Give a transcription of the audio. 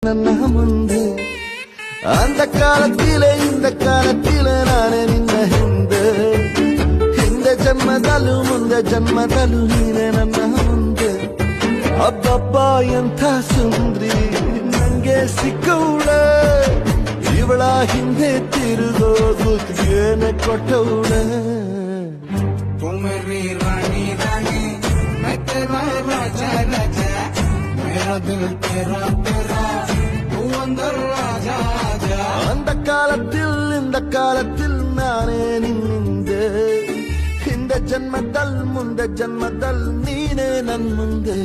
ನನ್ನ ಮುಂದೆ அந்த காலத்திலே இந்த காலத்திலே ನಾನೇ ನಿನ್ನ ಹಿಂದೆ ಜನ್ಮದಲ್ಲೂ ಮುಂದೆ ಜನ್ಮದಲ್ಲೂ ನೀನೆ ನನ್ನ ಮುಂದೆ ಅಬ್ಬಬ್ಬ ಎಂಥ ಸುಂದ್ರಿ ನಂಗೆ ಸಿಕ್ಕವಳೆ ಇವಳ ಹಿಂದೆ ತಿರುಗೋ ಗುತ್ತಿಗೆನೆ ಕೊಟ್ಟವಳೆ तुम्हारी रानी रानी मैं तेरा राजा राजा मेरा दिल तेरा तेरा तू अंदर राजा आजा அந்த காலத்தில் இந்த காலத்தில் நானே ನಿನ್ನಿಂದೆ ಹಿಂದೆ ಜನ್ಮದಲ್ ಮುಂದೆ ಜನ್ಮದಲ್ ನೀನೇ ನನ್ ಮುಂದೆ